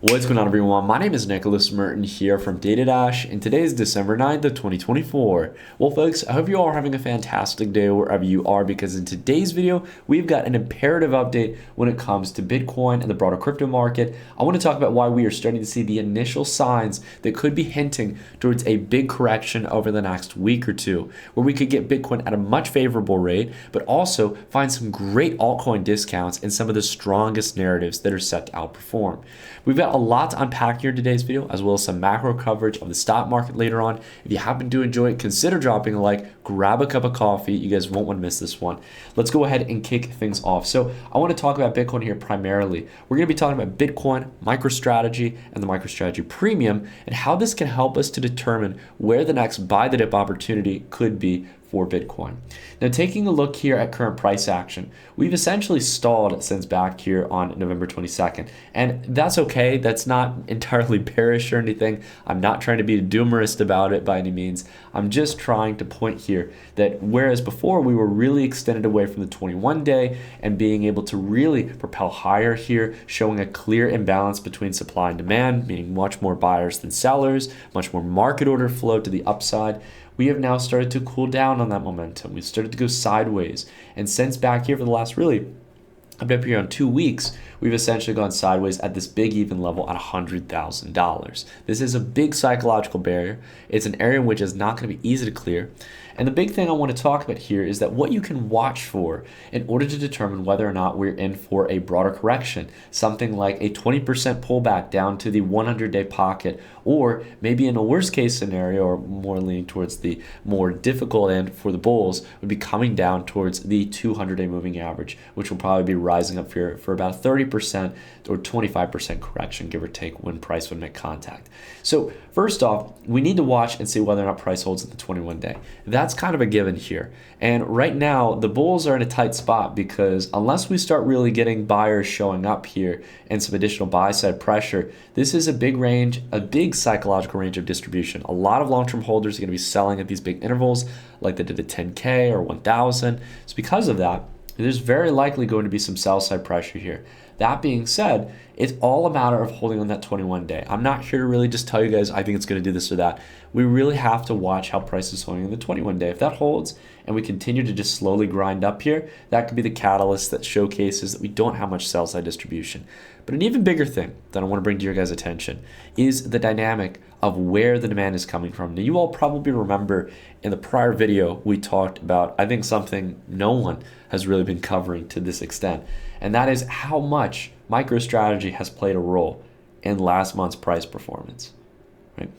What's going on, everyone? My name is Nicholas Merton here from DataDash, and today is December 9th of 2024. Well, folks, I hope you all are having a fantastic day wherever you are, because in today's video, we've got an imperative update when it comes to Bitcoin and the broader crypto market. I want to talk about why we are starting to see the initial signs that could be hinting towards a big correction over the next week or two, where we could get Bitcoin at a much favorable rate, but also find some great altcoin discounts and some of the strongest narratives that are set to outperform. We've got a lot to unpack here in today's video, as well as some macro coverage of the stock market later on. If you happen to enjoy it, consider dropping a like, grab a cup of coffee. You guys won't want to miss this one. Let's go ahead and kick things off. So I want to talk about Bitcoin here primarily. We're going to be talking about Bitcoin, MicroStrategy, and the MicroStrategy Premium, and how this can help us to determine where the next buy the dip opportunity could be for Bitcoin. Now, taking a look here at current price action, we've essentially stalled since back here on November 22nd, and that's okay. That's not entirely bearish or anything. I'm not trying to be a doomerist about it by any means. I'm just trying to point here that whereas before we were really extended away from the 21-day and being able to really propel higher here, showing a clear imbalance between supply and demand, meaning much more buyers than sellers, much more market order flow to the upside, we have now started to cool down on that momentum. We've started to go sideways. And since back here for the last up here on 2 weeks, we've essentially gone sideways at this big even level at $100,000. This is a big psychological barrier. It's an area in which is not going to be easy to clear. And the big thing I want to talk about here is that what you can watch for in order to determine whether or not we're in for a broader correction, something like a 20% pullback down to the 100-day pocket, or maybe in a worst case scenario, or more leaning towards the more difficult end for the bulls, would be coming down towards the 200-day moving average, which will probably be rising up here for about a 30% or 25% correction, give or take, when price would make contact. So first off, we need to watch and see whether or not price holds at the 21-day. That's kind of a given here. And right now, the bulls are in a tight spot because unless we start really getting buyers showing up here and some additional buy side pressure, this is a big range, a big psychological range of distribution. A lot of long-term holders are going to be selling at these big intervals like they did at 10K or 1,000. So because of that, there's very likely going to be some sell side pressure here. That being said, it's all a matter of holding on that 21-day. I'm not here to really just tell you guys I think it's going to do this or that. We really have to watch how price is holding in the 21-day. If that holds and we continue to just slowly grind up here, that could be the catalyst that showcases that we don't have much sell side distribution. But an even bigger thing that I want to bring to your guys' attention is the dynamic of where the demand is coming from. Now, you all probably remember in the prior video we talked about, I think, something no one has really been covering to this extent, and that is how much MicroStrategy has played a role in last month's price performance. Right?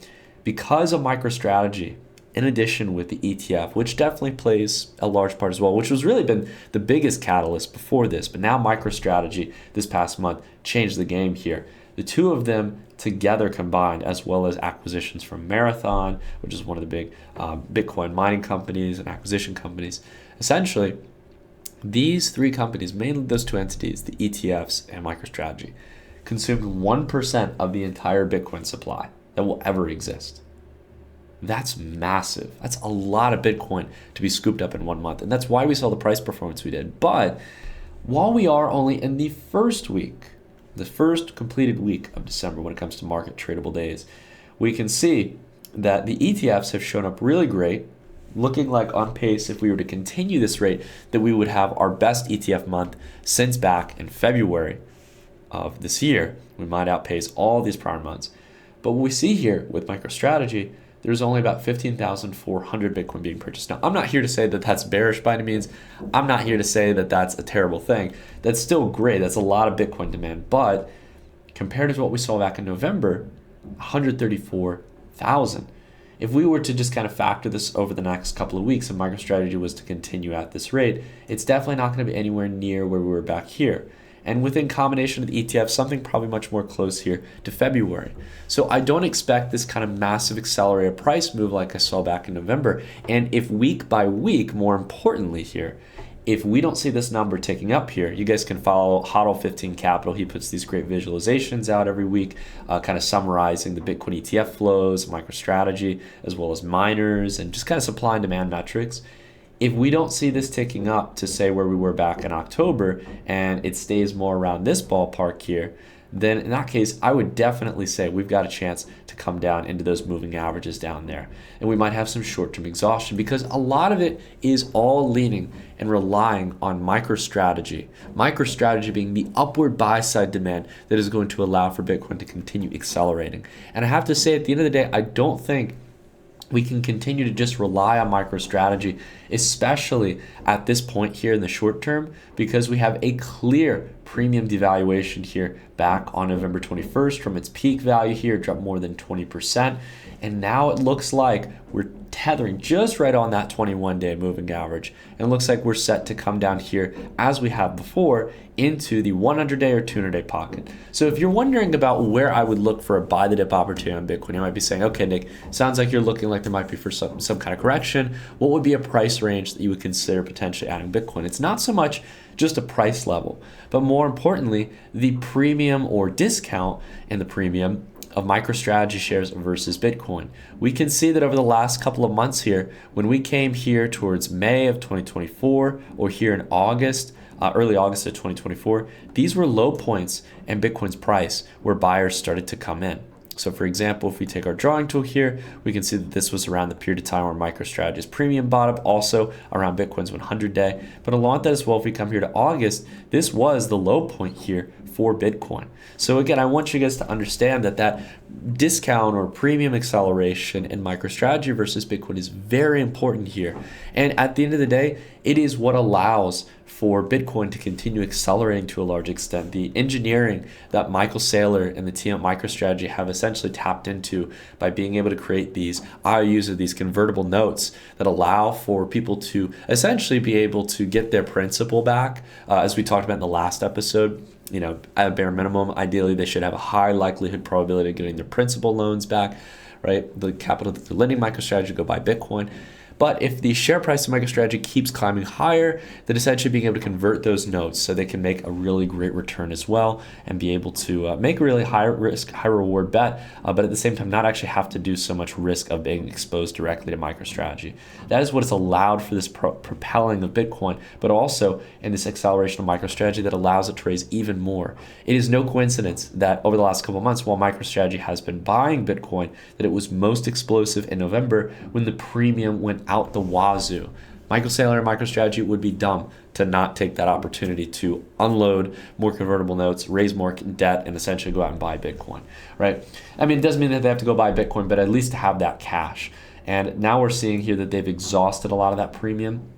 Because of MicroStrategy, in addition with the ETF, which definitely plays a large part as well, which was really been the biggest catalyst before this, but now MicroStrategy this past month changed the game here. The two of them together combined, as well as acquisitions from Marathon, which is one of the big Bitcoin mining companies and acquisition companies. Essentially, these three companies, mainly those two entities, the ETFs and MicroStrategy, consumed 1% of the entire Bitcoin supply that will ever exist. That's massive. That's a lot of Bitcoin to be scooped up in 1 month. And that's why we saw the price performance we did. But while we are only in the first week, the first completed week of December when it comes to market tradable days, we can see that the ETFs have shown up really great, looking like on pace, if we were to continue this rate, that we would have our best ETF month since back in February of this year. We might outpace all these prior months. But what we see here with MicroStrategy, there's only about 15,400 Bitcoin being purchased. Now, I'm not here to say that that's bearish by any means. I'm not here to say that that's a terrible thing. That's still great. That's a lot of Bitcoin demand. But compared to what we saw back in November, 134,000. If we were to just kind of factor this over the next couple of weeks and MicroStrategy was to continue at this rate, it's definitely not going to be anywhere near where we were back here. And within combination of the ETF, something probably much more close here to February. So I don't expect this kind of massive accelerated price move like I saw back in November. And if week by week, more importantly here, if we don't see this number ticking up here, you guys can follow HODL15 Capital. He puts these great visualizations out every week, kind of summarizing the Bitcoin ETF flows, MicroStrategy, as well as miners, and just kind of supply and demand metrics. If we don't see this ticking up to say where we were back in October, and it stays more around this ballpark here, then in that case, I would definitely say we've got a chance to come down into those moving averages down there. And we might have some short-term exhaustion because a lot of it is all leaning and relying on MicroStrategy. MicroStrategy being the upward buy-side demand that is going to allow for Bitcoin to continue accelerating. And I have to say, at the end of the day, I don't think we can continue to just rely on MicroStrategy, especially at this point here in the short term, because we have a clear premium devaluation here back on November 21st from its peak value here, dropped more than 20%. And now it looks like we're tethering just right on that 21-day moving average. And it looks like we're set to come down here, as we have before, into the 100-day or 200-day pocket. So if you're wondering about where I would look for a buy the dip opportunity on Bitcoin, you might be saying, okay, Nick, sounds like you're looking like there might be for some kind of correction. What would be a price range that you would consider potentially adding Bitcoin? It's not so much just a price level, but more importantly, the premium or discount in the premium of MicroStrategy shares versus Bitcoin. We can see that over the last couple of months here, when we came here towards May of 2024 or here in August, early August of 2024, these were low points in Bitcoin's price where buyers started to come in. So for example, if we take our drawing tool here, we can see that this was around the period of time where MicroStrategy's premium bottom, also around Bitcoin's 100-day. But along with that as well, if we come here to August, this was the low point here for Bitcoin. So again, I want you guys to understand that that discount or premium acceleration in MicroStrategy versus Bitcoin is very important here. And at the end of the day, it is what allows for Bitcoin to continue accelerating to a large extent. The engineering that Michael Saylor and the team at MicroStrategy have essentially tapped into by being able to create these IOUs or these convertible notes that allow for people to essentially be able to get their principal back. As we talked about in the last episode, you know, at a bare minimum, ideally they should have a high likelihood probability of getting their principal loans back, right? The capital that they're lending MicroStrategy go buy Bitcoin. But if the share price of MicroStrategy keeps climbing higher, then essentially being able to convert those notes so they can make a really great return as well and be able to make a really high risk, high reward bet, but at the same time not actually have to do so much risk of being exposed directly to MicroStrategy. That is what has allowed for this propelling of Bitcoin, but also in this acceleration of MicroStrategy that allows it to raise even more. It is no coincidence that over the last couple of months, while MicroStrategy has been buying Bitcoin, that it was most explosive in November when the premium went out the wazoo. Michael Saylor and MicroStrategy would be dumb to not take that opportunity to unload more convertible notes, raise more debt, and essentially go out and buy Bitcoin, right? I mean, it doesn't mean that they have to go buy Bitcoin, but at least to have that cash. And now we're seeing here that they've exhausted a lot of that premium.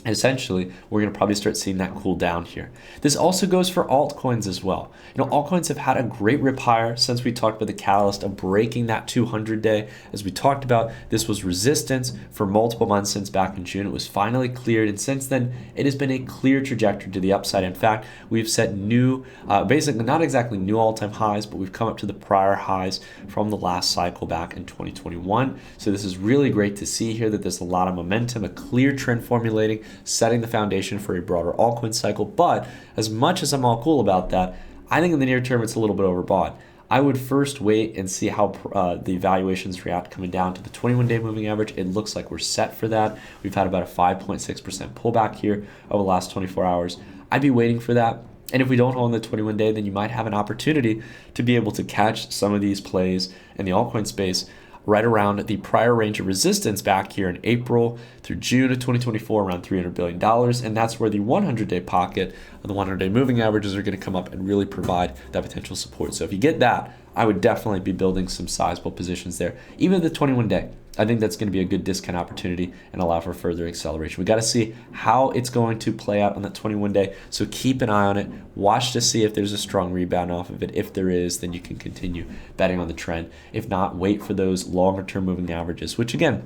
Essentially, we're going to probably start seeing that cool down here. This also goes for altcoins as well. You know, altcoins have had a great rip higher since we talked about the catalyst of breaking that 200-day. As we talked about, this was resistance for multiple months since back in June. It was finally cleared, and since then, it has been a clear trajectory to the upside. In fact, we've set new, basically not exactly new all-time highs, but we've come up to the prior highs from the last cycle back in 2021. So this is really great to see here that there's a lot of momentum, a clear trend formulating, setting the foundation for a broader altcoin cycle. But as much as I'm all cool about that, I think in the near term it's a little bit overbought. I would first wait and see how the valuations react coming down to the 21-day moving average. It looks like we're set for that. We've had about a 5.6% pullback here over the last 24 hours. I'd be waiting for that. And if we don't hold in the 21-day, then you might have an opportunity to be able to catch some of these plays in the altcoin space right around the prior range of resistance back here in April through June of 2024, around $300 billion. And that's where the 100-day pocket of the 100-day moving averages are going to come up and really provide that potential support. So if you get that, I would definitely be building some sizable positions there. Even the 21-day, I think that's going to be a good discount opportunity and allow for further acceleration. We got to see how it's going to play out on that 21-day. So keep an eye on it. Watch to see if there's a strong rebound off of it. If there is, then you can continue betting on the trend. If not, wait for those longer-term moving averages, which again,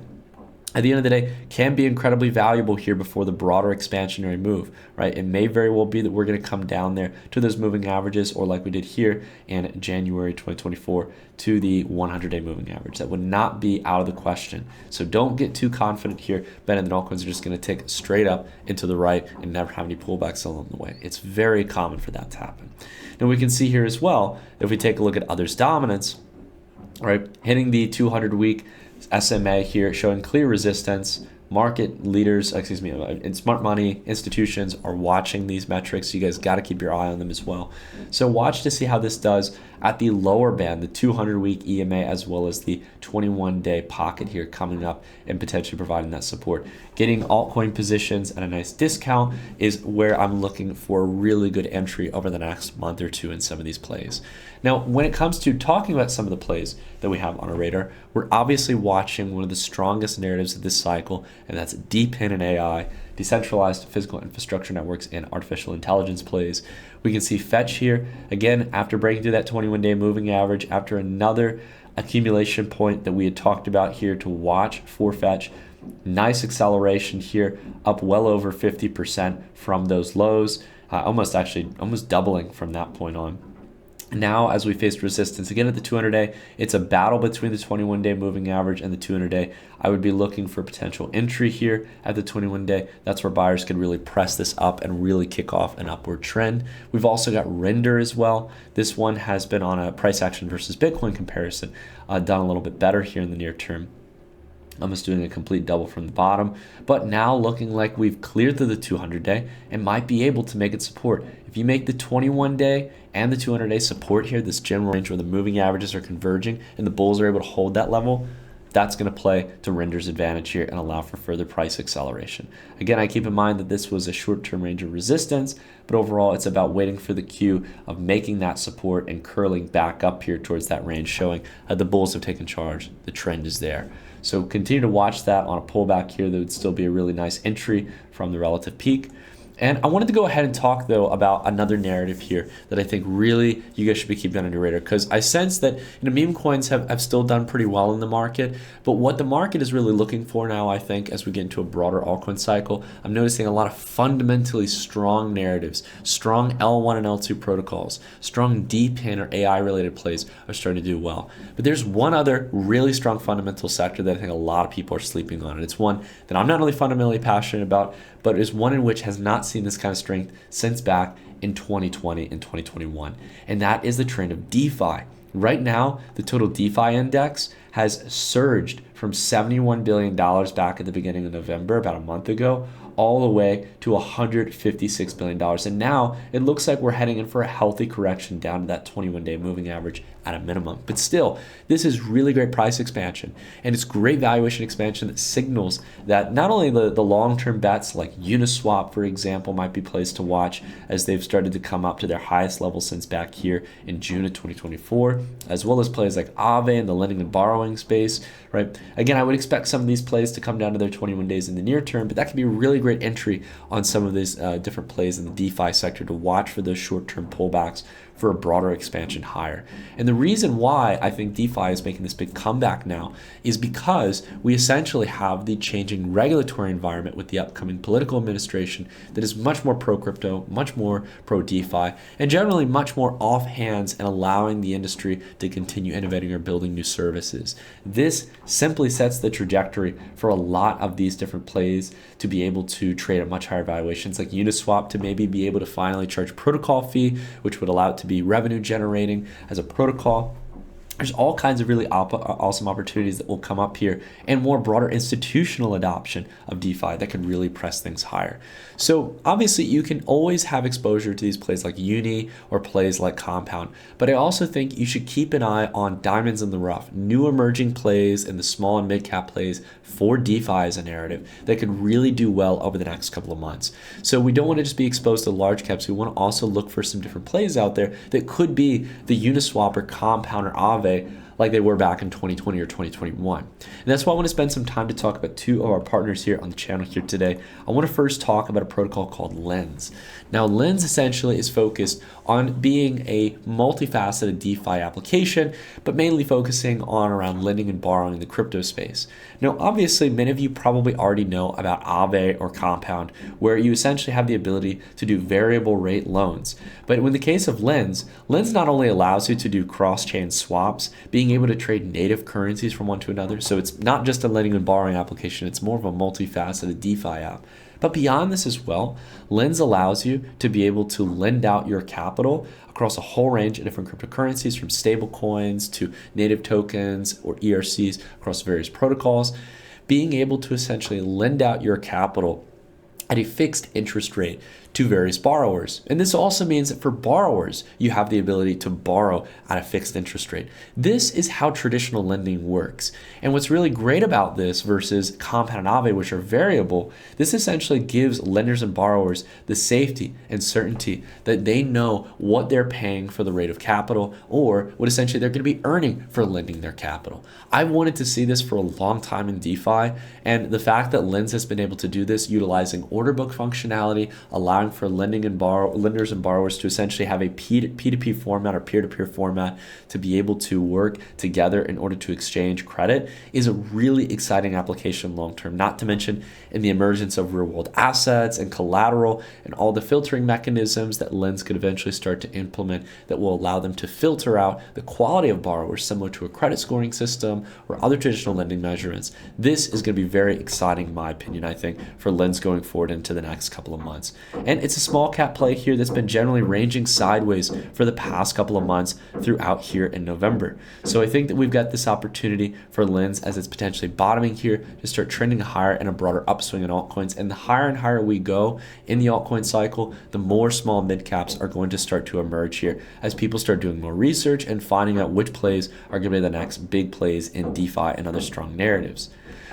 at the end of the day, can be incredibly valuable here before the broader expansionary move, right? It may very well be that we're going to come down there to those moving averages, or like we did here in January 2024 to the 100-day moving average. That would not be out of the question. So don't get too confident here, betting that altcoins are just going to tick straight up into the right and never have any pullbacks along the way. It's very common for that to happen. And we can see here as well, if we take a look at others' dominance, right, hitting the 200-week SMA here, showing clear resistance, market leaders, and smart money institutions are watching these metrics. You guys got to keep your eye on them as well. So watch to see how this does at the lower band, the 200-week EMA, as well as the 21-day pocket here coming up and potentially providing that support. Getting altcoin positions at a nice discount is where I'm looking for a really good entry over the next month or two in some of these plays. Now, when it comes to talking about some of the plays that we have on our radar, we're obviously watching one of the strongest narratives of this cycle, and that's DePIN and AI, decentralized physical infrastructure networks, and artificial intelligence plays. We can see Fetch here, again, after breaking through that 21-day moving average, after another accumulation point that we had talked about here to watch for Fetch. Nice acceleration here, up well over 50% from those lows, almost doubling from that point on. Now, as we faced resistance again at the 200-day, it's a battle between the 21-day moving average and the 200-day. I would be looking for potential entry here at the 21-day. That's where buyers could really press this up and really kick off an upward trend. We've also got Render as well. This one has been on a price action versus Bitcoin comparison, done a little bit better here in the near term. Almost doing a complete double from the bottom, but now looking like we've cleared through the 200-day and might be able to make it support. If you make the 21-day and the 200-day support here, this general range where the moving averages are converging and the bulls are able to hold that level, that's going to play to Render's advantage here and allow for further price acceleration. Again, I keep in mind that this was a short-term range of resistance, but overall it's about waiting for the cue of making that support and curling back up here towards that range, showing that the bulls have taken charge. The trend is there. So continue to watch that on a pullback here. That would still be a really nice entry from the relative peak. And I wanted to go ahead and talk, though, about another narrative here that I think really you guys should be keeping on your radar, because I sense that meme coins have still done pretty well in the market, but what the market is really looking for now, I think, as we get into a broader altcoin cycle, I'm noticing a lot of fundamentally strong narratives, strong L1 and L2 protocols, strong DePIN or AI-related plays are starting to do well. But there's one other really strong fundamental sector that I think a lot of people are sleeping on, and it's one that I'm not only fundamentally passionate about, but is one in which has not seen this kind of strength since back in 2020 and 2021. And that is the trend of DeFi. Right now, the total DeFi index has surged from $71 billion back at the beginning of November, about a month ago, all the way to $156 billion. And now it looks like we're heading in for a healthy correction down to that 21-day moving average at a minimum. But still, this is really great price expansion, and it's great valuation expansion that signals that not only the long-term bets like Uniswap, for example, might be placed to watch as they've started to come up to their highest level since back here in June of 2024, as well as plays like Aave in the lending and borrowing space, right? Again, I would expect some of these plays to come down to their 21 days in the near term, but that could be a really great entry on some of these different plays in the DeFi sector to watch for those short-term pullbacks for a broader expansion higher. And the reason why I think DeFi is making this big comeback now is because we essentially have the changing regulatory environment with the upcoming political administration that is much more pro-crypto, much more pro-DeFi, and generally much more off hands and allowing the industry to continue innovating or building new services. This simply sets the trajectory for a lot of these different plays to be able to trade at much higher valuations, like Uniswap to maybe be able to finally charge a protocol fee, which would allow it to be revenue generating as a protocol. There's all kinds of really awesome opportunities that will come up here, and more broader institutional adoption of DeFi that could really press things higher. So obviously you can always have exposure to these plays like Uni or plays like Compound, but I also think you should keep an eye on diamonds in the rough, new emerging plays and the small and mid cap plays for DeFi as a narrative that could really do well over the next couple of months. So we don't want to just be exposed to large caps. We want to also look for some different plays out there that could be the Uniswap or Compound or Aave like they were back in 2020 or 2021. And that's why I want to spend some time to talk about two of our partners here on the channel here today. I want to first talk about a protocol called Lens. Now, Lens essentially is focused on being a multifaceted DeFi application, but mainly focusing on around lending and borrowing in the crypto space. Now, obviously, many of you probably already know about Aave or Compound, where you essentially have the ability to do variable rate loans. But in the case of Lens, Lens not only allows you to do cross-chain swaps, being able to trade native currencies from one to another. So it's not just a lending and borrowing application, it's more of a multifaceted DeFi app. But beyond this as well, Lens allows you to be able to lend out your capital across a whole range of different cryptocurrencies, from stable coins to native tokens or ERCs across various protocols. being able to essentially lend out your capital at a fixed interest rate to various borrowers. And this also means that for borrowers, you have the ability to borrow at a fixed interest rate. This is how traditional lending works. And what's really great about this versus compound and Aave, which are variable, this essentially gives lenders and borrowers the safety and certainty that they know what they're paying for the rate of capital, or what essentially they're going to be earning for lending their capital. I've wanted to see this for a long time in DeFi, and the fact that Lens has been able to do this utilizing order book functionality, allowing for lenders and borrowers to essentially have a P2P format or peer-to-peer format to be able to work together in order to exchange credit is a really exciting application long-term, not to mention in the emergence of real-world assets and collateral and all the filtering mechanisms that Lens could eventually start to implement that will allow them to filter out the quality of borrowers similar to a credit scoring system or other traditional lending measurements. This is going to be very exciting, in my opinion, I think, for Lens going forward into the next couple of months. And it's a small cap play here that's been generally ranging sideways for the past couple of months throughout here in November. So I think that we've got this opportunity for Lens as it's potentially bottoming here to start trending higher and a broader upswing in altcoins. And the higher and higher we go in the altcoin cycle, the more small mid caps are going to start to emerge here as people start doing more research and finding out which plays are going to be the next big plays in DeFi and other strong narratives.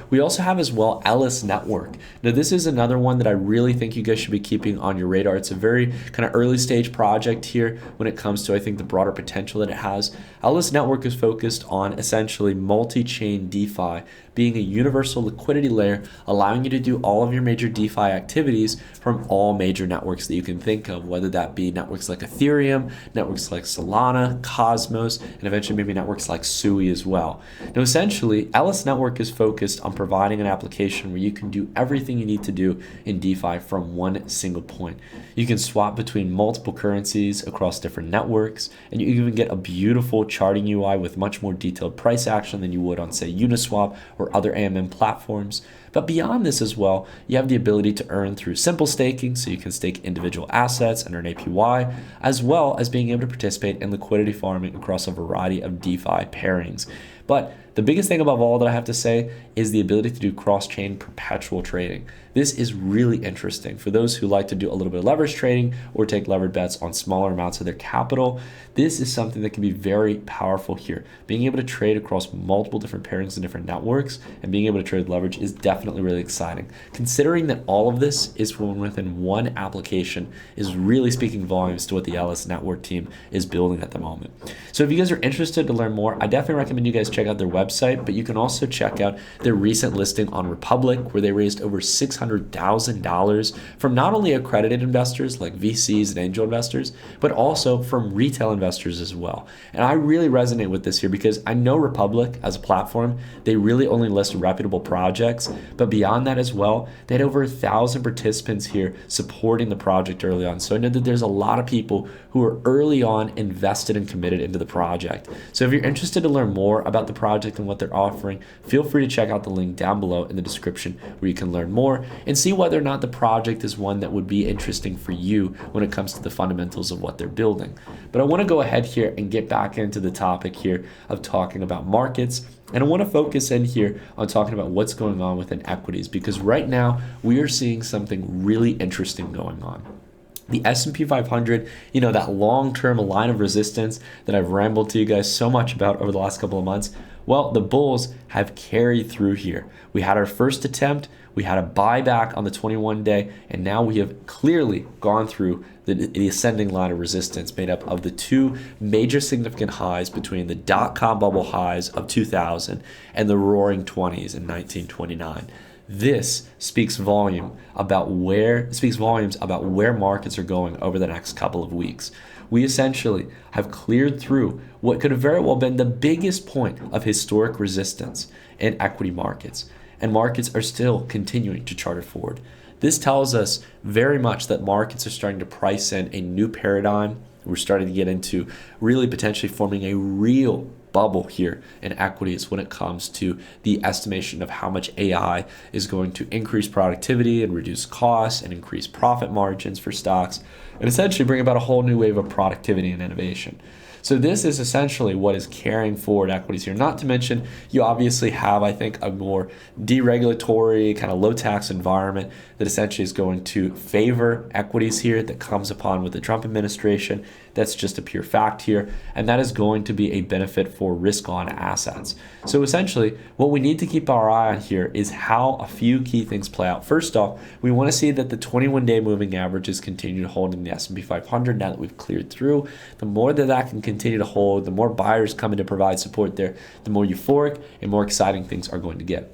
We also have as well Elys Network. Now this is another one that I really think you guys should be keeping on your radar. It's a very kind of early stage project here when it comes to, I think, the broader potential that it has. Elys Network is focused on essentially multi-chain DeFi, being a universal liquidity layer, allowing you to do all of your major DeFi activities from all major networks that you can think of, whether that be networks like Ethereum, networks like Solana, Cosmos, and eventually maybe networks like Sui as well. Now essentially, Elys Network is focused on providing an application where you can do everything you need to do in DeFi from one single point. You can swap between multiple currencies across different networks, and you even get a beautiful charting UI with much more detailed price action than you would on, say, Uniswap or other AMM platforms. But beyond this as well, you have the ability to earn through simple staking, so you can stake individual assets and earn APY, as well as being able to participate in liquidity farming across a variety of DeFi pairings. But the biggest thing above all that I have to say is the ability to do cross-chain perpetual trading. This is really interesting for those who like to do a little bit of leverage trading or take levered bets on smaller amounts of their capital. This is something that can be very powerful here. Being able to trade across multiple different pairings and different networks and being able to trade leverage is definitely really exciting. Considering that all of this is from within one application is really speaking volumes to what the Elys Network team is building at the moment. So if you guys are interested to learn more, I definitely recommend you guys check out their website, but you can also check out their recent listing on Republic, where they raised over $600,000 from not only accredited investors like VCs and angel investors, but also from retail investors as well. And I really resonate with this here because I know Republic as a platform, they really only list reputable projects, but beyond that as well, they had over 1,000 participants here supporting the project early on. So I know that there's a lot of people who are early on invested and committed into the project. So if you're interested to learn more about the project and what they're offering, feel free to check out the link down below in the description where you can learn more and see whether or not the project is one that would be interesting for you when it comes to the fundamentals of what they're building. But I want to go ahead here and get back into the topic here of talking about markets. And I want to focus in here on talking about what's going on within equities, because right now we are seeing something really interesting going on. The S&P 500, that long-term line of resistance that I've rambled to you guys so much about over the last couple of months, well, the bulls have carried through here. We had our first attempt, we had a buyback on the 21-day, and now we have clearly gone through the ascending line of resistance made up of the two major significant highs between the dot-com bubble highs of 2000 and the roaring 20s in 1929. This speaks volumes about where markets are going over the next couple of weeks. We essentially have cleared through what could have very well been the biggest point of historic resistance in equity markets, and markets are still continuing to chart forward. This tells us very much that markets are starting to price in a new paradigm. We're starting to get into really potentially forming a real bubble here in equities when it comes to the estimation of how much AI is going to increase productivity and reduce costs and increase profit margins for stocks and essentially bring about a whole new wave of productivity and innovation. So this is essentially what is carrying forward equities here. Not to mention, you obviously have, I think, a more deregulatory, kind of low tax environment that essentially is going to favor equities here that comes upon with the Trump administration. That's just a pure fact here. And that is going to be a benefit for risk on assets. So essentially, what we need to keep our eye on here is how a few key things play out. First off, we want to see that the 21-day moving averages continue to hold in the S&P 500 now that we've cleared through. The more that can continue to hold, the more buyers come in to provide support there, the more euphoric and more exciting things are going to get.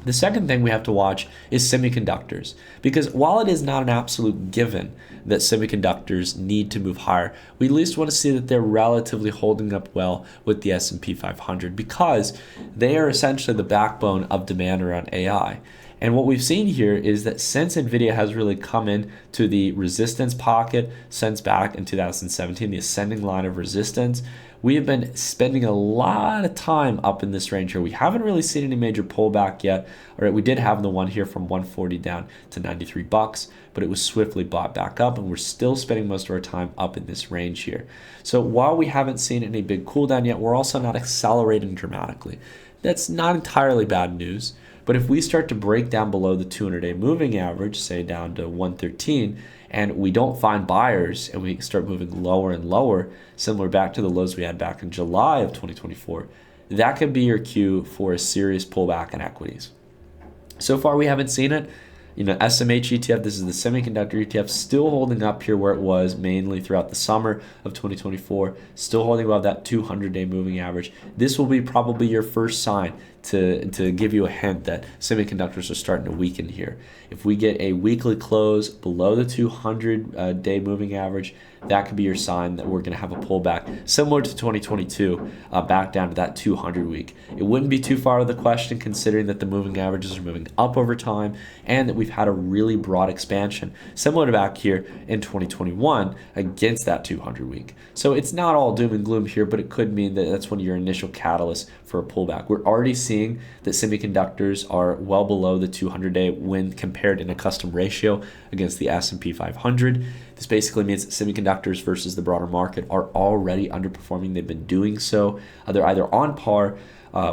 The second thing we have to watch is semiconductors, because while it is not an absolute given that semiconductors need to move higher, we at least want to see that they're relatively holding up well with the S&P 500 because they are essentially the backbone of demand around AI. And what we've seen here is that since NVIDIA has really come in to the resistance pocket since back in 2017, the ascending line of resistance, we have been spending a lot of time up in this range here. We haven't really seen any major pullback yet. All right, we did have the one here from 140 down to 93 bucks, but it was swiftly bought back up, and we're still spending most of our time up in this range here. So while we haven't seen any big cool down yet, we're also not accelerating dramatically. That's not entirely bad news. But if we start to break down below the 200-day moving average, say down to 113, and we don't find buyers and we start moving lower and lower, similar back to the lows we had back in July of 2024, that could be your cue for a serious pullback in equities. So far, we haven't seen it. SMH ETF, this is the semiconductor ETF, still holding up here where it was mainly throughout the summer of 2024, still holding above that 200-day moving average. This will be probably your first sign to give you a hint that semiconductors are starting to weaken here. If we get a weekly close below the 200-day moving average, that could be your sign that we're going to have a pullback similar to 2022, back down to that 200 week. It wouldn't be too far of the question considering that the moving averages are moving up over time and that we've had a really broad expansion similar to back here in 2021 against that 200 week. So it's not all doom and gloom here, but it could mean that that's one of your initial catalysts for a pullback. We're already seeing that semiconductors are well below the 200-day when compared in a custom ratio against the S&P 500. This basically means that semiconductors versus the broader market are already underperforming. They've been doing so. They're either on par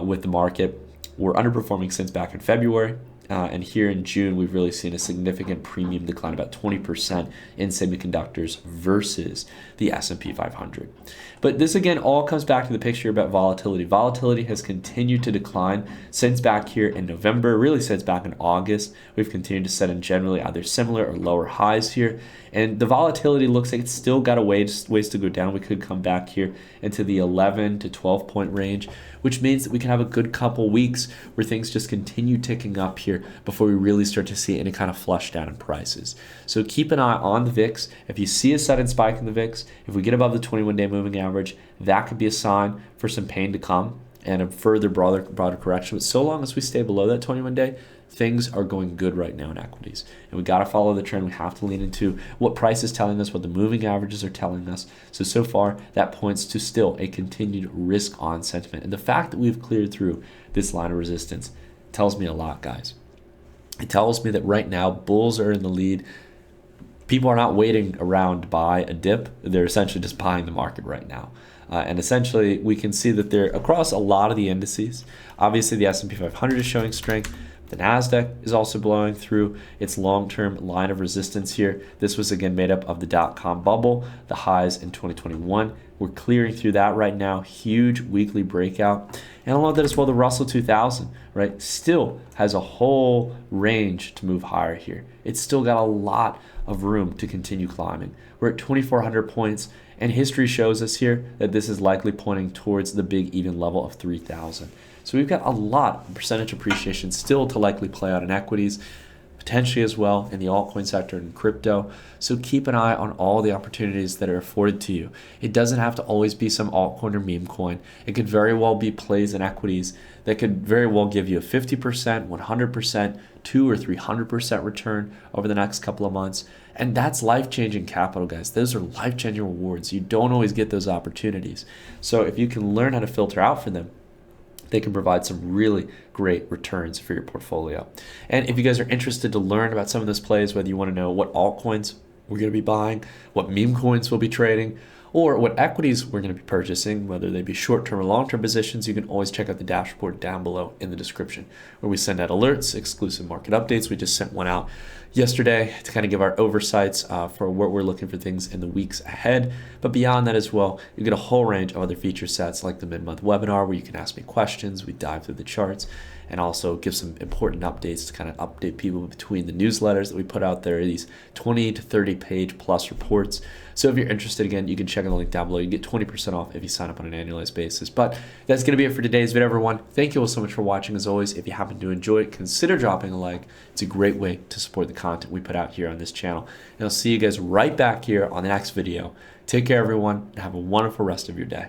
with the market or underperforming since back in February. And here in June, we've really seen a significant premium decline, about 20% in semiconductors versus the S&P 500. But this, again, all comes back to the picture about volatility. Volatility has continued to decline since back here in November, really since back in August. We've continued to set in generally either similar or lower highs here. And the volatility looks like it's still got a ways to go down. We could come back here into the 11 to 12 point range, which means that we can have a good couple weeks where things just continue ticking up here before we really start to see any kind of flush down in prices. So keep an eye on the VIX. If you see a sudden spike in the VIX, if we get above the 21-day moving average, that could be a sign for some pain to come and a further broader correction. But so long as we stay below that 21-day, things are going good right now in equities. And we got to follow the trend. We have to lean into what price is telling us, what the moving averages are telling us. So far, that points to still a continued risk on sentiment. And the fact that we've cleared through this line of resistance tells me a lot, guys. It tells me that right now, bulls are in the lead. People are not waiting around to buy a dip. They're essentially just buying the market right now. And essentially, we can see that they're across a lot of the indices. Obviously, the S&P 500 is showing strength. The NASDAQ is also blowing through its long-term line of resistance here. This was again made up of the dot-com bubble, the highs in 2021. We're clearing through that right now. Huge weekly breakout. And along with that as well, the Russell 2000, right, still has a whole range to move higher here. It's still got a lot of room to continue climbing. We're at 2,400 points, and history shows us here that this is likely pointing towards the big even level of 3,000. So we've got a lot of percentage appreciation still to likely play out in equities, potentially as well in the altcoin sector and crypto. So keep an eye on all the opportunities that are afforded to you. It doesn't have to always be some altcoin or meme coin. It could very well be plays in equities that could very well give you a 50%, 100%, 200 or 300% return over the next couple of months. And that's life-changing capital, guys. Those are life-changing rewards. You don't always get those opportunities. So if you can learn how to filter out for them, they can provide some really great returns for your portfolio. And if you guys are interested to learn about some of those plays, whether you want to know what altcoins we're going to be buying, what meme coins we'll be trading, or what equities we're going to be purchasing, whether they be short-term or long-term positions, you can always check out the dashboard down below in the description, where we send out alerts, exclusive market updates. We just sent one out yesterday to kind of give our oversights for what we're looking for things in the weeks ahead. But beyond that as well, you get a whole range of other feature sets like the mid-month webinar where you can ask me questions, we dive through the charts, and also give some important updates to kind of update people between the newsletters that we put out there, these 20 to 30 page plus reports. So if you're interested, again, you can check out the link down below. You get 20% off if you sign up on an annualized basis. But that's going to be it for today's video, everyone. Thank you all so much for watching. As always, if you happen to enjoy it, consider dropping a like. It's a great way to support the content we put out here on this channel. And I'll see you guys right back here on the next video. Take care, everyone, and have a wonderful rest of your day.